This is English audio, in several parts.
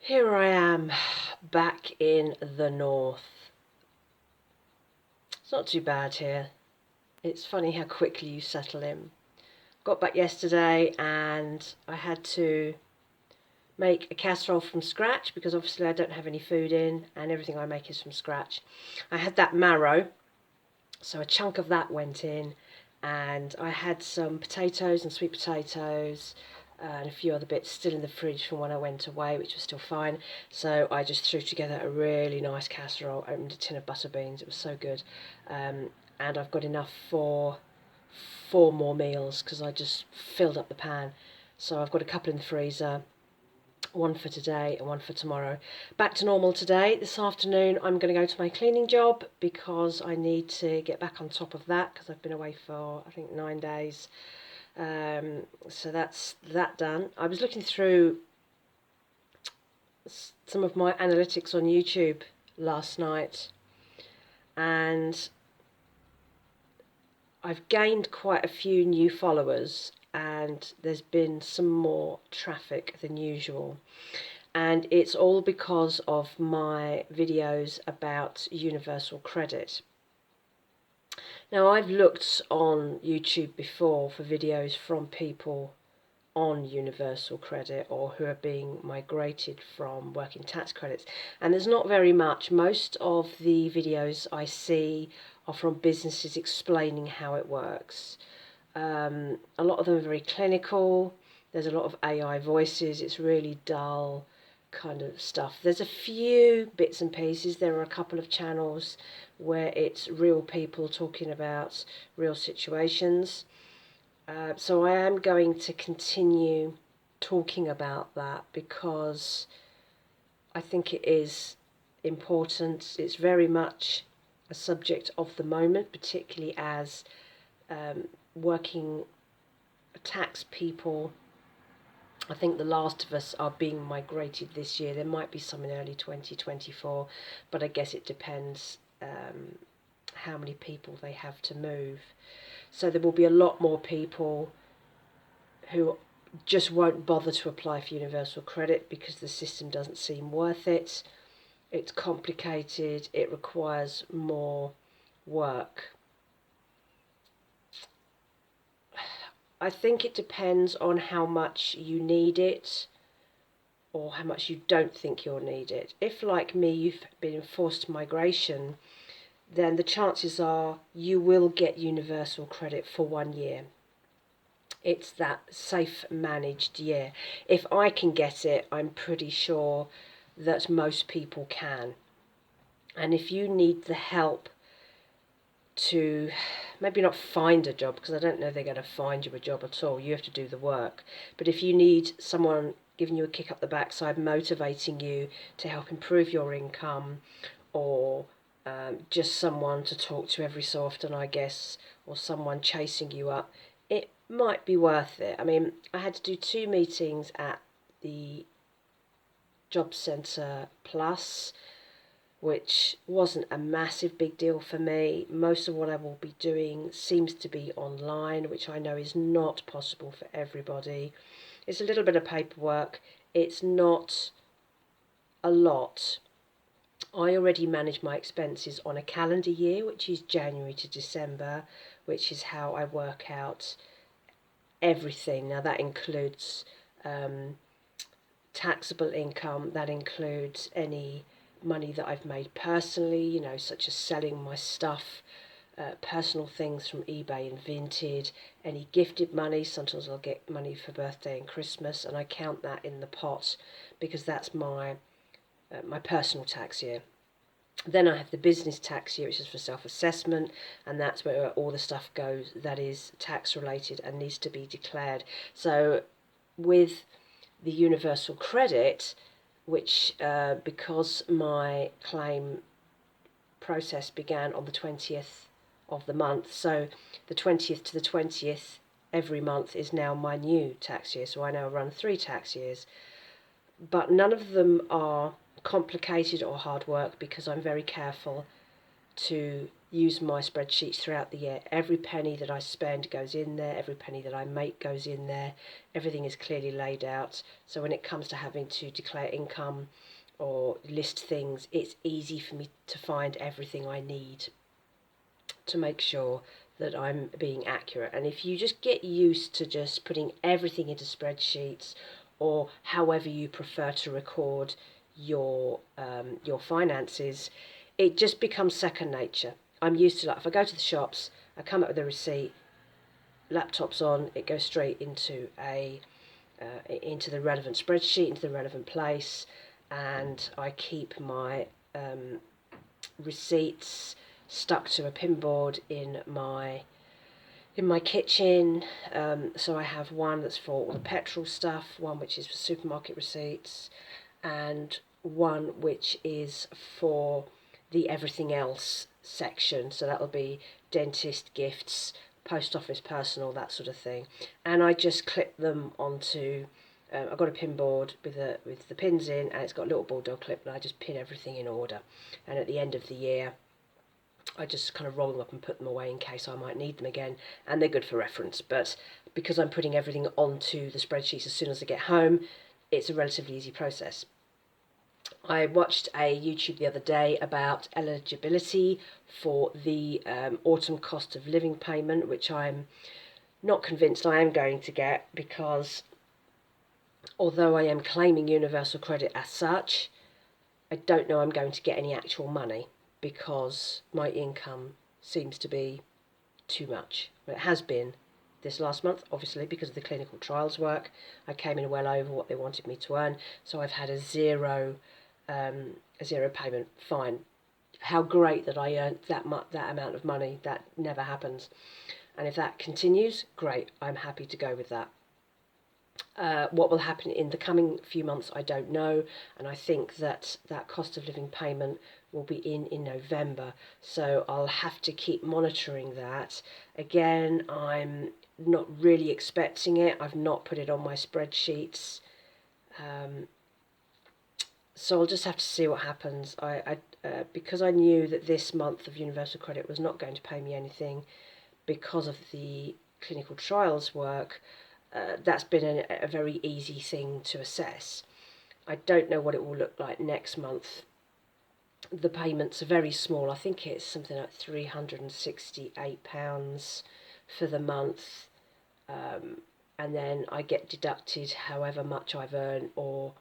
Here I am, back in the north. It's not too bad here. It's funny how quickly you settle in. Got back yesterday and I had to make a casserole from scratch because obviously I don't have any food in and everything I make is from scratch. I had that marrow, so a chunk of that went in, and I had some potatoes and sweet potatoes and a few other bits still in the fridge from when I went away, which was still fine. So I just threw together a really nice casserole, opened a tin of butter beans. It was so good. And I've got enough for 4 more meals because I just filled up the pan. So I've got a couple in the freezer, one for today and one for tomorrow. Back to normal today. This afternoon I'm going to go to my cleaning job because I need to get back on top of that because I've been away for I think 9 days. So that's that done. I was looking through some of my analytics on YouTube last night, and I've gained quite a few new followers, and there's been some more traffic than usual. And it's all because of my videos about universal credit. Now, I've looked on YouTube before for videos from people on universal credit or who are being migrated from working tax credits, and there's not very much. Most of the videos I see are from businesses explaining how it works. A lot of them are very clinical. There's a lot of AI voices. It's really dull kind of stuff. There's a few bits and pieces. There are a couple of channels where it's real people talking about real situations. So I am going to continue talking about that because I think it is important. It's very much a subject of the moment, particularly as working tax people. I think the last of us are being migrated this year. There might be some in early 2024, but I guess it depends how many people they have to move. So there will be a lot more people who just won't bother to apply for universal credit because the system doesn't seem worth it. It's complicated. It requires more work. I think it depends on how much you need it or how much you don't think you'll need it. If, like me, you've been in forced migration, then the chances are you will get universal credit for 1 year. It's that safe managed year. If I can get it, I'm pretty sure that most people can. And if you need the help to maybe not find a job, because I don't know they're going to find you a job at all, you have to do the work, but if you need someone giving you a kick up the backside, motivating you to help improve your income, or just someone to talk to every so often, I guess, or someone chasing you up, it might be worth it. I mean, I had to do 2 meetings at the Job Centre Plus, which wasn't a massive big deal for me. Most of what I will be doing seems to be online, which I know is not possible for everybody. It's a little bit of paperwork. It's not a lot. I already manage my expenses on a calendar year, which is January to December, which is how I work out everything. Now that includes taxable income, that includes any money that I've made personally, such as selling my stuff, personal things from eBay and Vinted, any gifted money. Sometimes I'll get money for birthday and Christmas, and I count that in the pot because that's my personal tax year. Then I have the business tax year, which is for self-assessment, and that's where all the stuff goes that is tax related and needs to be declared. So with the universal credit, which because my claim process began on the 20th of the month, so the 20th to the 20th every month is now my new tax year, so I now run 3 tax years, but none of them are complicated or hard work because I'm very careful to use my spreadsheets throughout the year. Every penny that I spend goes in there, every penny that I make goes in there, everything is clearly laid out. So when it comes to having to declare income or list things, it's easy for me to find everything I need to make sure that I'm being accurate. And if you just get used to just putting everything into spreadsheets, or however you prefer to record your finances, it just becomes second nature. I'm used to, like, if I go to the shops, I come up with a receipt, laptop's on, it goes straight into into the relevant spreadsheet, into the relevant place, and I keep my receipts stuck to a pinboard in my kitchen. So I have one that's for all the petrol stuff, one which is for supermarket receipts, and one which is for the everything else section. So that'll be dentist, gifts, post office, personal, that sort of thing. And I just clip them onto I've got a pin board with the pins in, and it's got a little bulldog clip, and I just pin everything in order. And at the end of the year, I just kind of roll them up and put them away in case I might need them again, and they're good for reference. But because I'm putting everything onto the spreadsheets as soon as I get home, it's a relatively easy process. I watched a YouTube the other day about eligibility for the autumn cost of living payment, which I'm not convinced I am going to get, because although I am claiming universal credit as such, I don't know I'm going to get any actual money, because my income seems to be too much. Well, it has been this last month, obviously, because of the clinical trials work. I came in well over what they wanted me to earn, so I've had a zero payment. Fine. How great that I earned that amount of money. That never happens. And if that continues, great. I'm happy to go with that. What will happen in the coming few months, I don't know, and I think that cost of living payment will be in November, so I'll have to keep monitoring that. Again, I'm not really expecting it. I've not put it on my spreadsheets, so I'll just have to see what happens. Because I knew that this month of universal credit was not going to pay me anything because of the clinical trials work. That's been a very easy thing to assess. I don't know what it will look like next month. The payments are very small. I think it's something like £368 for the month, and then I get deducted however much I've earned, or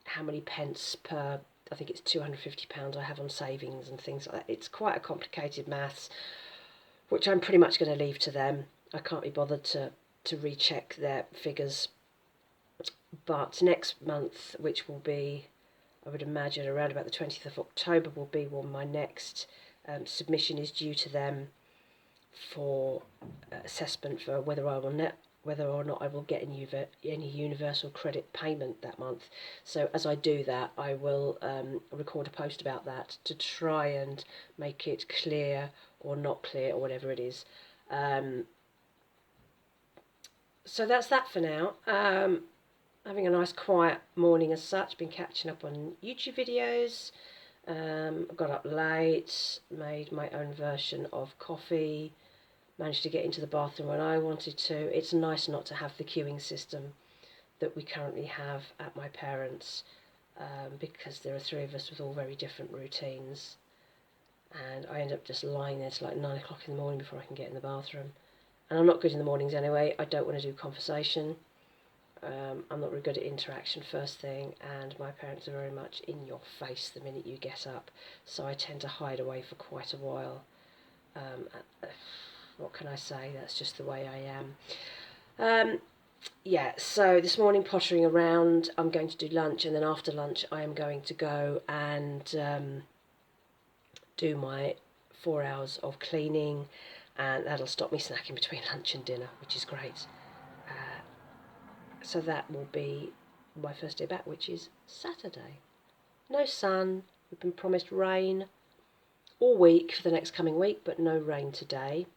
how many pence per, I think it's £250 I have on savings and things like that. It's quite a complicated maths, which I'm pretty much going to leave to them. I can't be bothered to recheck their figures. But next month, which will be, I would imagine, around about the 20th of October, will be when my next submission is due to them for assessment for whether or not I will get any universal credit payment that month. So as I do that, I will record a post about that to try and make it clear or not clear, or whatever it is. So that's that for now. Having a nice quiet morning as such. Been catching up on YouTube videos. Got up late, made my own version of coffee, managed to get into the bathroom when I wanted to. It's nice not to have the queuing system that we currently have at my parents', because there are three of us with all very different routines, and I end up just lying there till like 9 o'clock in the morning before I can get in the bathroom. And I'm not good in the mornings anyway. I don't want to do conversation. I'm not very good at interaction first thing, and my parents are very much in your face the minute you get up, so I tend to hide away for quite a while. What can I say? That's just the way I am. Yeah, so this morning, pottering around, I'm going to do lunch, and then after lunch I am going to go and do my 4 hours of cleaning, and that'll stop me snacking between lunch and dinner, which is great. So that will be my first day back, which is Saturday. No sun. We've been promised rain all week for the next coming week, but no rain today.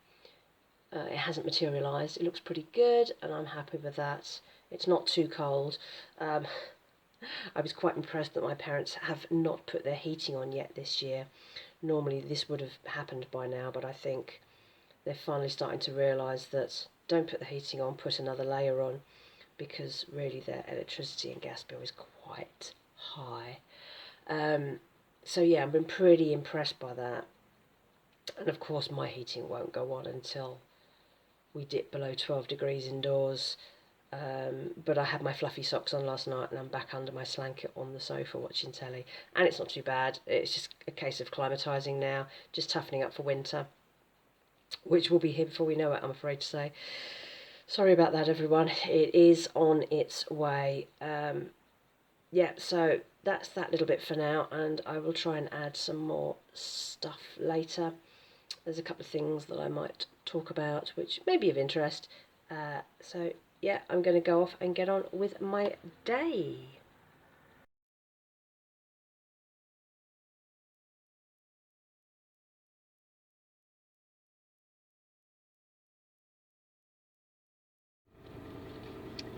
It hasn't materialised. It looks pretty good, and I'm happy with that. It's not too cold. I was quite impressed that my parents have not put their heating on yet this year. normally this would have happened by now, but I think they're finally starting to realise that don't put the heating on, put another layer on, because really their electricity and gas bill is quite high. So yeah, I've been pretty impressed by that. And of course my heating won't go on until we dip below 12 degrees indoors. But I had my fluffy socks on last night and I'm back under my blanket on the sofa watching telly, and it's not too bad. It's just a case of acclimatising now, just toughening up for winter, which will be here before we know it, I'm afraid to say. Sorry about that, everyone. It is on its way. Yeah, so that's that little bit for now, and I will try and add some more stuff later. There's a couple of things that I might talk about which may be of interest. So yeah, I'm going to go off and get on with my day.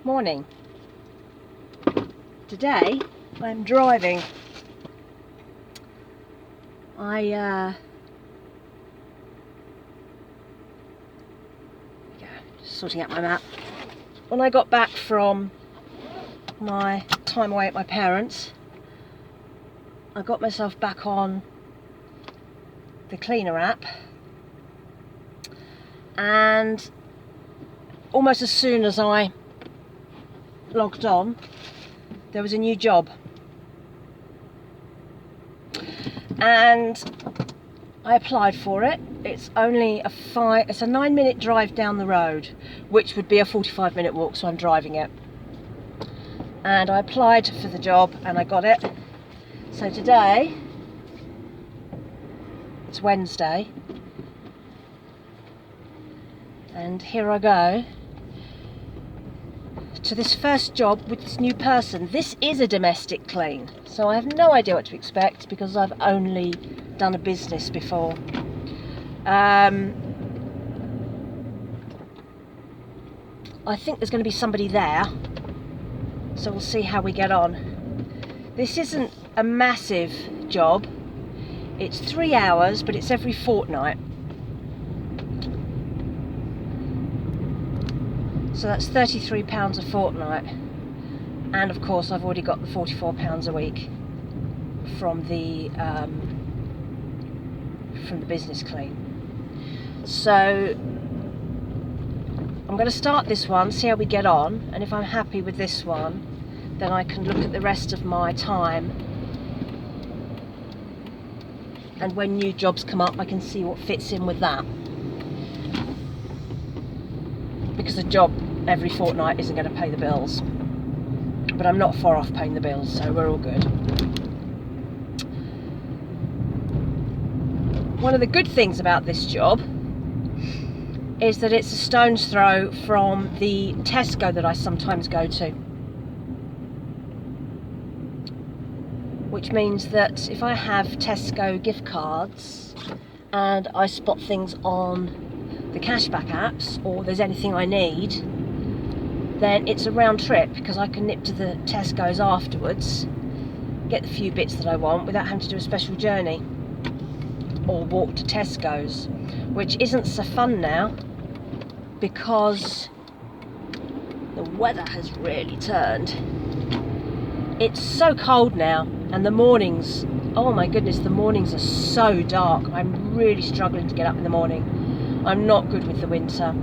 Morning. Today I'm driving. Just sorting out my map. When I got back from my time away at my parents', I got myself back on the cleaner app, and almost as soon as I logged on, there was a new job, and I applied for it. It's only a 9-minute drive down the road, which would be a 45-minute walk, so I'm driving it. And I applied for the job and I got it. So today, it's Wednesday, and here I go to this first job with this new person. This is a domestic clean, so I have no idea what to expect because I've only done a business before. I think there's going to be somebody there, so we'll see how we get on. This isn't a massive job. It's 3 hours, but it's every fortnight. So that's £33 a fortnight, and of course I've already got the £44 a week from the business clean. So I'm going to start this one, see how we get on, and if I'm happy with this one, then I can look at the rest of my time, and when new jobs come up I can see what fits in with that, because a job every fortnight isn't going to pay the bills, but I'm not far off paying the bills, so we're all good. One of the good things about this job is that it's a stone's throw from the Tesco that I sometimes go to, which means that if I have Tesco gift cards and I spot things on the cashback apps, or there's anything I need, then it's a round trip, because I can nip to the Tesco's afterwards, get the few bits that I want without having to do a special journey or walk to Tesco's, which isn't so fun now because the weather has really turned. It's so cold now, and the mornings, oh my goodness, the mornings are so dark. I'm really struggling to get up in the morning. I'm not good with the winter.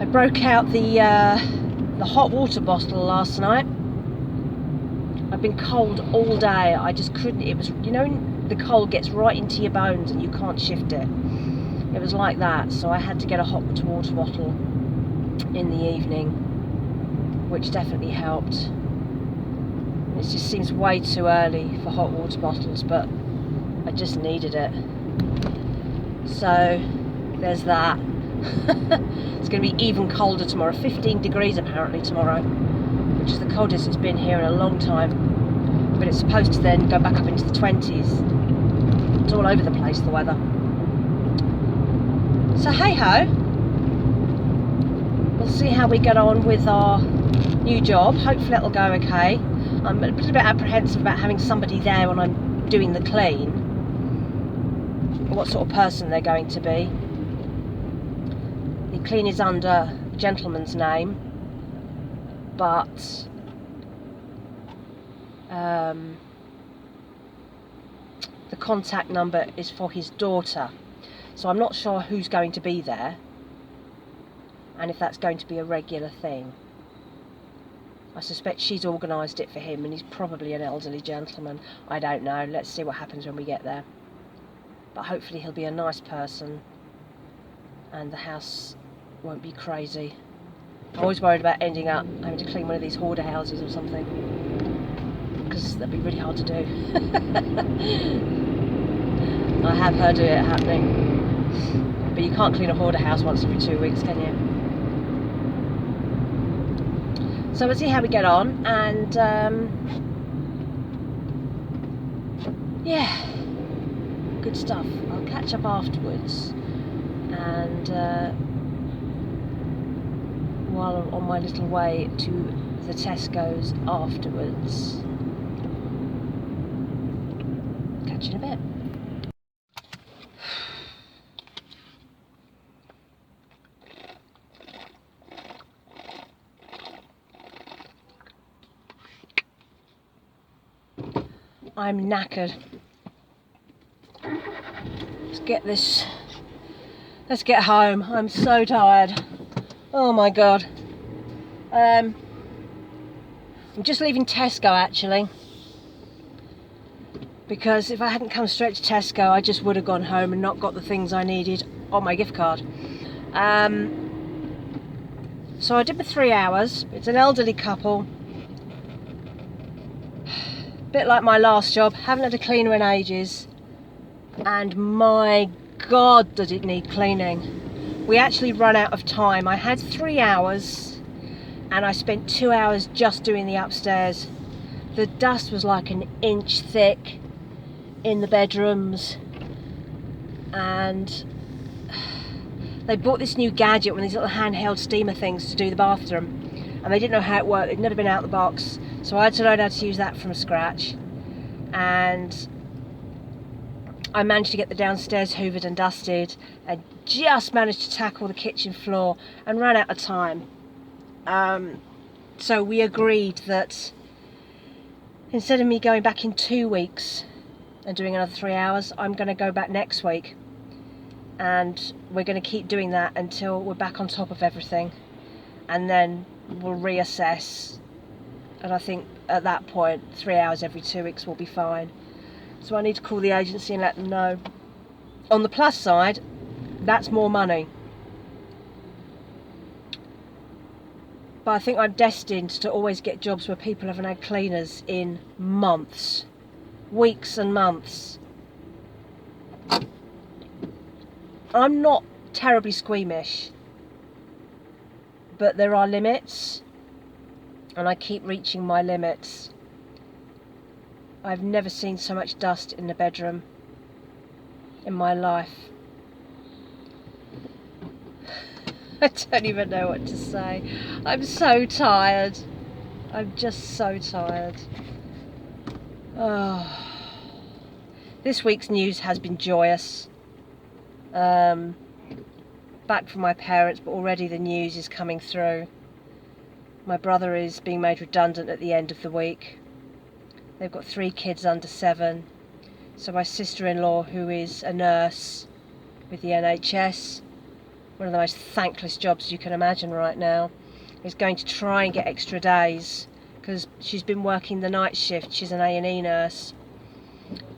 I broke out the hot water bottle last night. I've been cold all day. I just couldn't. It was, you know, the cold gets right into your bones and you can't shift it. It was like that, so I had to get a hot water bottle in the evening, which definitely helped. It just seems way too early for hot water bottles, but I just needed it. So there's that. It's going to be even colder tomorrow. 15 degrees apparently tomorrow, which is the coldest it's been here in a long time, but it's supposed to then go back up into the 20s. It's all over the place, the weather. So hey ho, we'll see how we get on with our new job. Hopefully it'll go okay. I'm a little bit apprehensive about having somebody there when I'm doing the clean, what sort of person they're going to be. The clean is under a gentleman's name, but the contact number is for his daughter. So I'm not sure who's going to be there and if that's going to be a regular thing. I suspect she's organised it for him, and he's probably an elderly gentleman. I don't know. Let's see what happens when we get there. But hopefully he'll be a nice person and the house won't be crazy. I'm always worried about ending up having to clean one of these hoarder houses or something, because that'd be really hard to do. I have heard of it happening. But you can't clean a hoarder house once every 2 weeks, can you? So we'll see how we get on, and yeah, good stuff. I'll catch up afterwards, and while I'm on my little way to the Tesco's afterwards. Catch you in a bit. I'm knackered. Let's get home. I'm so tired. Oh my god. I'm just leaving Tesco actually, because if I hadn't come straight to Tesco I just would have gone home and not got the things I needed on my gift card. So I did my 3 hours. It's an elderly couple. Bit like my last job, haven't had a cleaner in ages, and my god does it need cleaning. We actually run out of time. I had 3 hours and I spent 2 hours just doing the upstairs. The dust was like an inch thick in the bedrooms, and they bought this new gadget, one of these little handheld steamer things to do the bathroom, and they didn't know how it worked. They'd never been out of the box. So I had to learn how to use that from scratch, and I managed to get the downstairs hoovered and dusted, and just managed to tackle the kitchen floor and ran out of time. So we agreed that instead of me going back in 2 weeks and doing another 3 hours, I'm going to go back next week, and we're going to keep doing that until we're back on top of everything, and then we'll reassess. And I think at that point 3 hours every 2 weeks will be fine. So I need to call the agency and let them know. On the plus side, that's more money. But I think I'm destined to always get jobs where people haven't had cleaners in months, weeks and months. I'm not terribly squeamish, but there are limits, and I keep reaching my limits. I've never seen so much dust in the bedroom in my life. I don't even know what to say. I'm so tired. I'm just so tired. Oh. This week's news has been joyous. Back from my parents, but already the news is coming through. My brother is being made redundant at the end of the week. They've got 3 kids under 7. So my sister-in-law, who is a nurse with the NHS, one of the most thankless jobs you can imagine right now, is going to try and get extra days, because she's been working the night shift. She's an A&E nurse,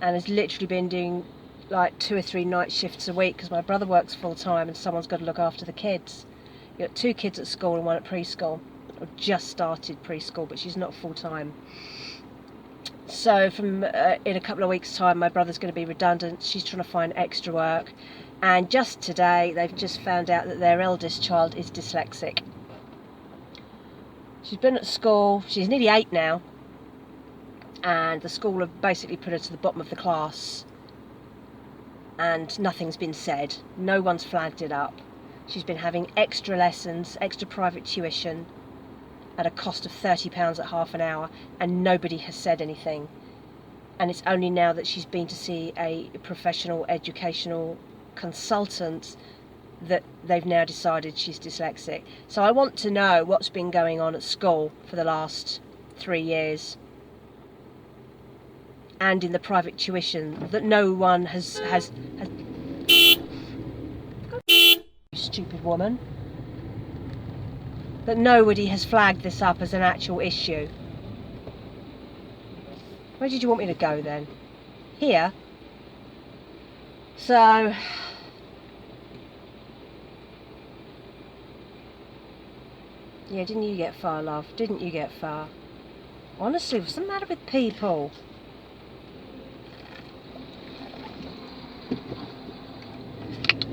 and has literally been doing like 2 or 3 night shifts a week, because my brother works full-time and someone's got to look after the kids. You've got 2 kids at school and 1 at preschool, or just started preschool, but she's not full-time. So from in a couple of weeks' time, my brother's going to be redundant. She's trying to find extra work, and just today they've just found out that their eldest child is dyslexic. She's been at school, she's nearly 8 now, and the school have basically put her to the bottom of the class, and nothing's been said. No one's flagged it up. She's been having extra lessons, extra private tuition, at a cost of £30 at half an hour, and nobody has said anything. and it's only now that she's been to see a professional educational consultant that they've now decided she's dyslexic. So I want to know what's been going on at school for the last 3 years, and in the private tuition that no one has stupid woman, that nobody has flagged this up as an actual issue. Where did you want me to go then? Here? So, yeah, didn't you get far, love? Didn't you get far? Honestly, what's the matter with people?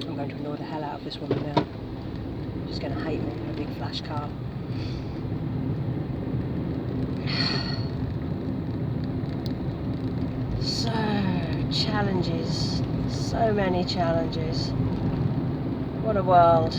I'm going to annoy the hell out of this woman now. She's going to hate me in a big flash car. So, challenges. So many challenges. What a world.